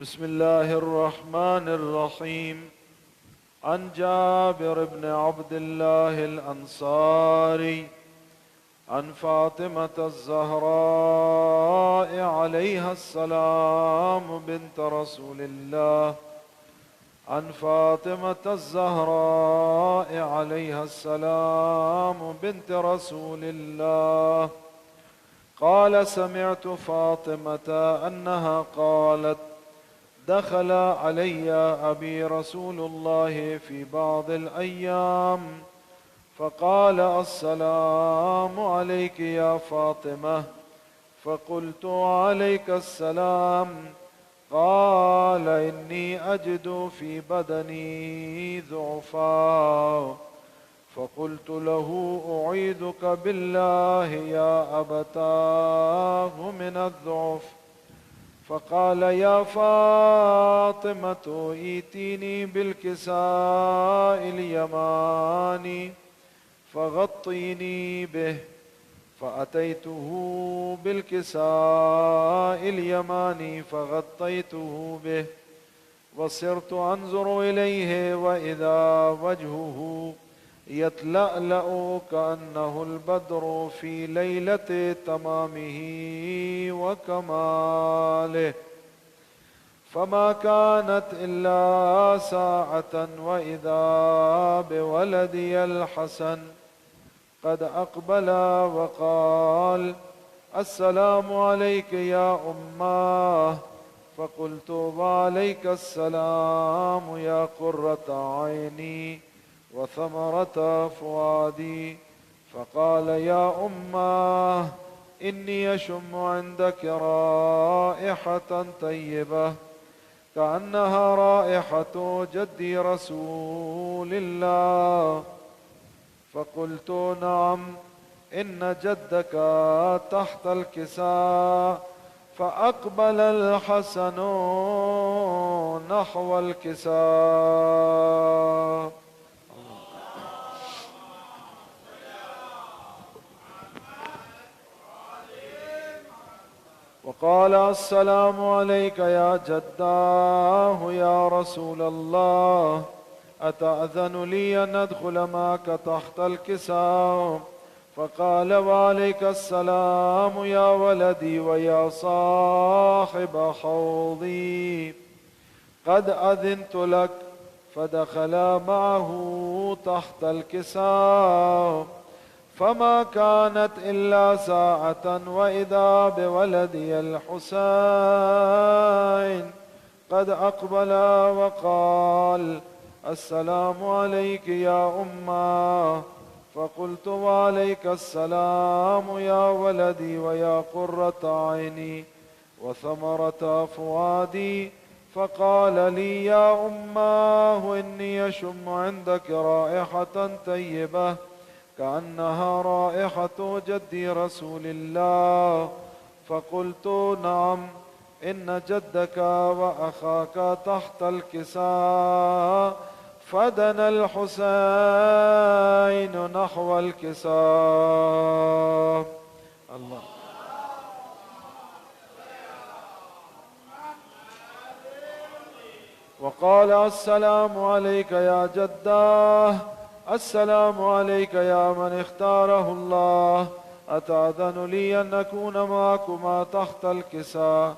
بسم الله الرحمن الرحيم. عن جابر بن عبد الله الأنصاري عن فاطمة الزهراء عليها السلام بنت رسول الله عن فاطمة الزهراء عليها السلام بنت رسول الله قال: سمعت فاطمة أنها قالت: دخل علي أبي رسول الله في بعض الأيام فقال: السلام عليك يا فاطمة. فقلت: عليك السلام. قال: إني أجد في بدني ضعفا. فقلت له: أعيذك بالله يا أبتاه من الضعف. فقال: يا فاطمة ائتيني بالكساء اليماني فغطيني به. فأتيته بالكساء اليماني فغطيته به، وصرت أنظر إليه وإذا وجهه يتلألأ كأنه البدر في ليلة تمامه وكماله. فما كانت إلا ساعة وإذا بولدي الحسن قد أقبل وقال: السلام عليك يا أماه. فقلت: وعليك السلام يا قرة عيني وثمرة فؤادي. فقال: يا أماه، إني أشم عندك رائحة طيبة كأنها رائحة جدي رسول الله. فقلت: نعم، إن جدك تحت الكساء. فأقبل الحسن نحو الكساء وقال: السلام عليك يا جداه يا رسول الله، أتأذن لي أن أدخل معك تحت الكساء؟ فقال: وعليك السلام يا ولدي ويا صاحب حوضي، قد أذنت لك. فدخلا معه تحت الكساء، فما كانت إلا ساعة وإذا بولدي الحسين قد أقبل وقال: السلام عليك يا أماه. فقلت: وعليك السلام يا ولدي ويا قرة عيني وثمرة فؤادي. فقال لي: يا أماه، إني أشم عندك رائحة طيبة كأنها رائحة جدي رسول الله. فقلت: نعم، إن جدك وأخاك تحت الكساء. فدنا الحسين نحو الكساء. الله. وقال: السلام عليك يا جداه، السلام عليك يا من اختاره الله، أتأذن لي أن أكون معكما تحت الكساء؟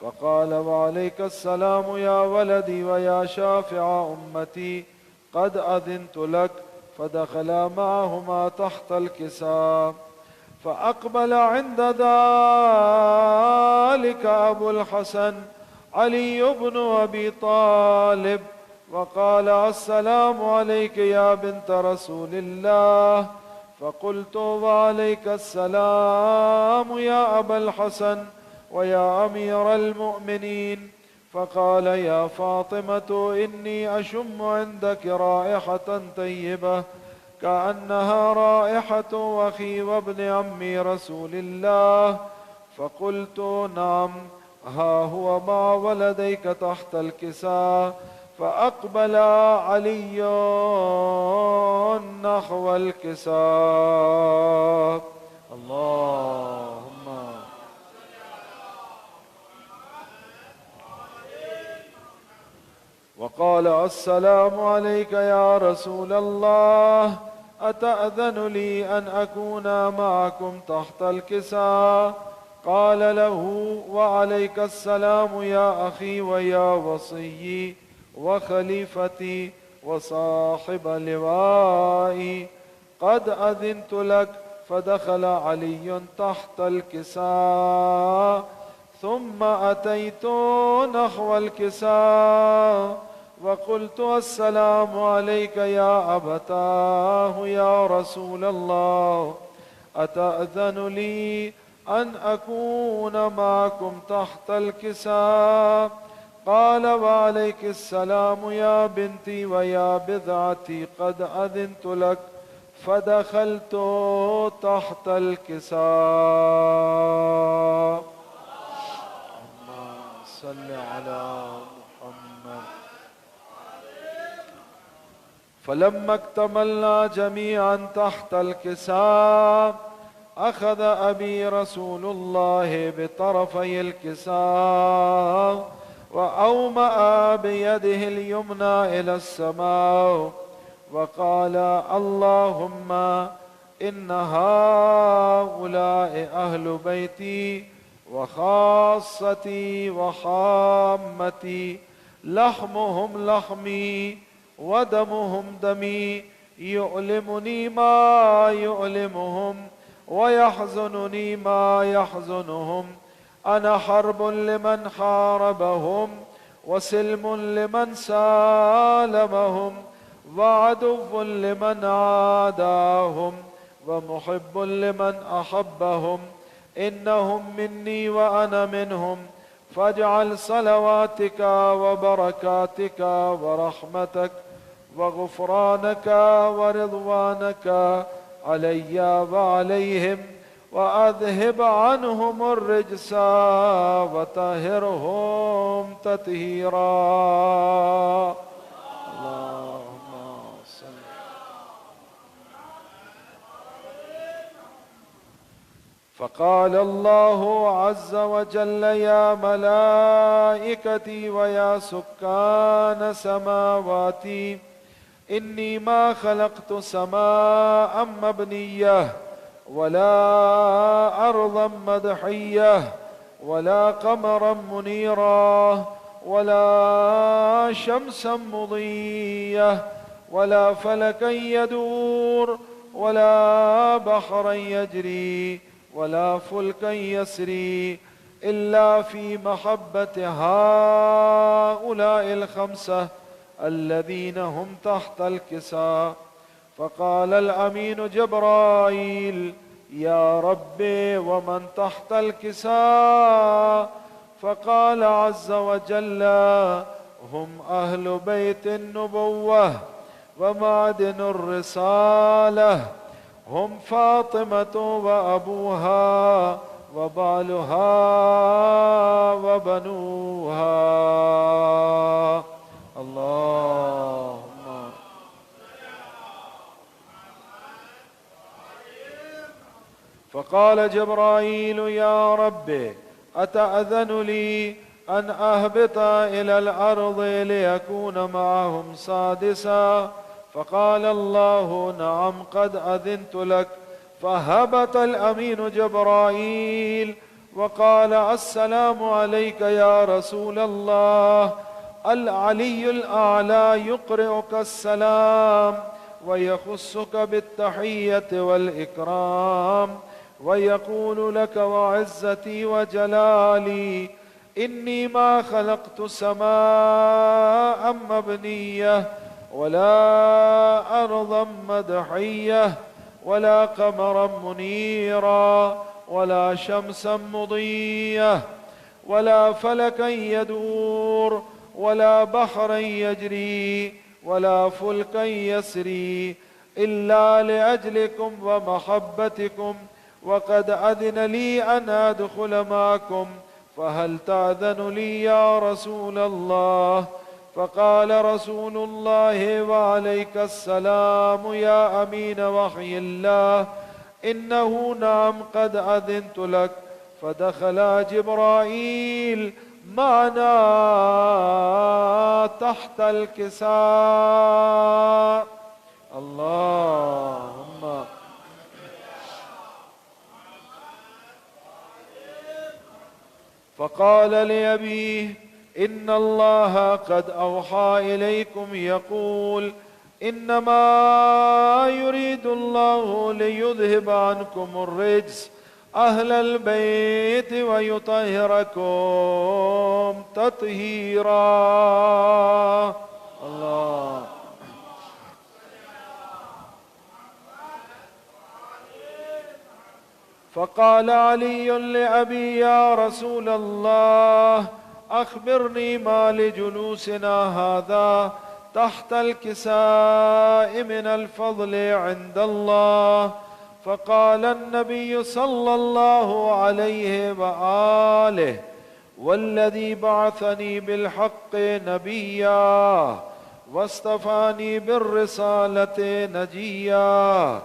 فقال: وعليك السلام يا ولدي ويا شافع أمتي، قد أذنت لك. فدخلا معهما تحت الكساء. فأقبل عند ذلك أبو الحسن علي بن أبي طالب وقال: السلام عليك يا بنت رسول الله. فقلت: وعليك السلام يا أبا الحسن ويا أمير المؤمنين. فقال: يا فاطمة، إني أشم عندك رائحة طيبة كأنها رائحة أخي وابن عمي رسول الله. فقلت: نعم، ها هو مع ولديك تحت الكساء. فأقبل علي نحو الكساء. اللهم وقال السلام عليك يا رسول الله، أتأذن لي أن أكون معكم تحت الكساء؟ قال له: وعليك السلام يا أخي ويا وصيي وخليفتي وصاحب لوائي، قد أذنت لك. فدخل علي تحت الكساء، ثم أتيت نحو الكساء وقلت: السلام عليك يا أبتاه يا رسول الله، أتأذن لي أن أكون معكم تحت الكساء؟ قال: وعليك السلام يا بنتي ويا بضعتي، قد أذنت لك. فدخلت تحت الكساء. اللهم صل على محمد. فلما اكتملنا جميعا تحت الكساء، أخذ أبي رسول الله بطرفي الكساء وأومأ بيده اليمنى إلى السماء وقال: اللهم إن هؤلاء أهل بيتي وخاصتي وحامتي، لحمهم لحمي ودمهم دمي، يؤلمني ما يؤلمهم ويحزنني ما يحزنهم. أنا حرب لمن حاربهم وسلم لمن سالمهم وعدو لمن عاداهم ومحب لمن أحبهم. إنهم مني وأنا منهم، فاجعل صلواتك وبركاتك ورحمتك وغفرانك ورضوانك علي وعليهم، وأذهب عنهم الرجس وطهرهم تطهيرا. فقال الله عز وجل: يا ملائكتي ويا سكان سماواتي، إني ما خلقت سماء مبنية ولا أرضا مدحية ولا قمرا منيرا ولا شمسا مضية ولا فلكا يدور ولا بحرا يجري ولا فلكا يسري، إلا في محبة هؤلاء الخمسة الذين هم تحت الكساء. فقال الأمين جبرائيل: يا ربي، ومن تحت الكساء؟ فقال عز وجل: هم أهل بيت النبوة ومعدن الرسالة، هم فاطمة وأبوها وبعلها وبنوها. اللهم. فقال جبرائيل: يا رب، أتأذن لي أن أهبط إلى الأرض ليكون معهم سادسا؟ فقال الله: نعم، قد أذنت لك. فهبط الأمين جبرائيل وقال: السلام عليك يا رسول الله. العلي الأعلى يقرئك السلام ويخصك بالتحية والإكرام، ويقول لك: وعزتي وجلالي، إني ما خلقت سماء مبنية ولا أرضا مدحية ولا قمرا منيرا ولا شمسا مضية ولا فلكا يدور ولا بحرا يجري ولا فلكا يسري، إلا لأجلكم ومحبتكم، وقد أذن لي أن أدخل معكم، فهل تأذن لي يا رسول الله؟ فقال رسول الله: وعليك السلام يا أمين وحي الله، إنه نعم، قد أذنت لك. فدخل جبرائيل معنا تحت الكساء. اللهم فقال لأبيه: إن الله قد أوحى إليكم يقول: إنما يريد الله ليذهب عنكم الرجس أهل البيت ويطهركم تطهيرا. الله. فقال علي لأبي: يا رسول الله، أخبرني ما لجلوسنا هذا تحت الكساء من الفضل عند الله. فقال النبي صلى الله عليه وآله: والذي بعثني بالحق نبيا واصطفاني بالرسالة نجيا،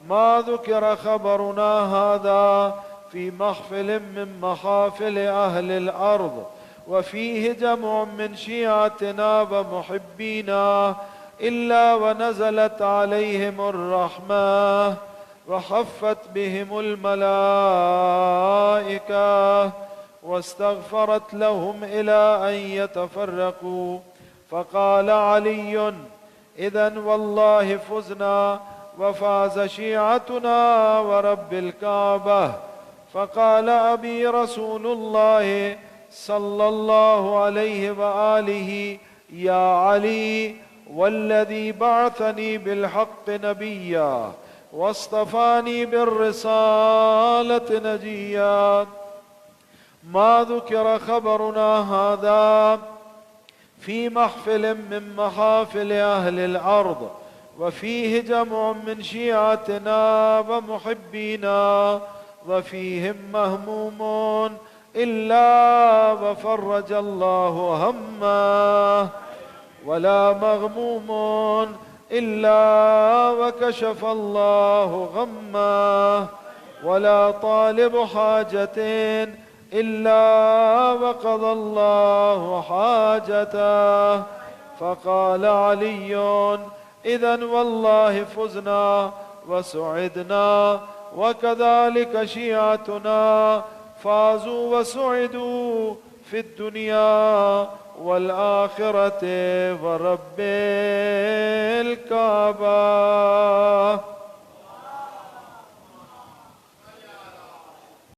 ما ذكر خبرنا هذا في محفل من محافل أهل الأرض وفيه جمع من شيعتنا ومحبينا إلا ونزلت عليهم الرحمة وحفت بهم الملائكة واستغفرت لهم إلى أن يتفرقوا. فقال علي: إذن والله فزنا وفاز شيعتنا ورب الكعبة. فقال أبي رسول الله صلى الله عليه وآله: يا علي، والذي بعثني بالحق نبيا واصطفاني بالرسالة نجيا، ما ذكر خبرنا هذا في محفل من محافل أهل الأرض وفيه جمع من شيعتنا ومحبينا وفيهم مهمومون إلا وفرج الله همه، ولا مغموم إلا وكشف الله غمه، ولا طالب حاجة إلا وقضى الله حاجته. فقال علي: إذن والله فزنا وسعدنا، وكذلك شيعتنا فازوا وسعدوا في الدنيا والآخرة ورب الكعبة.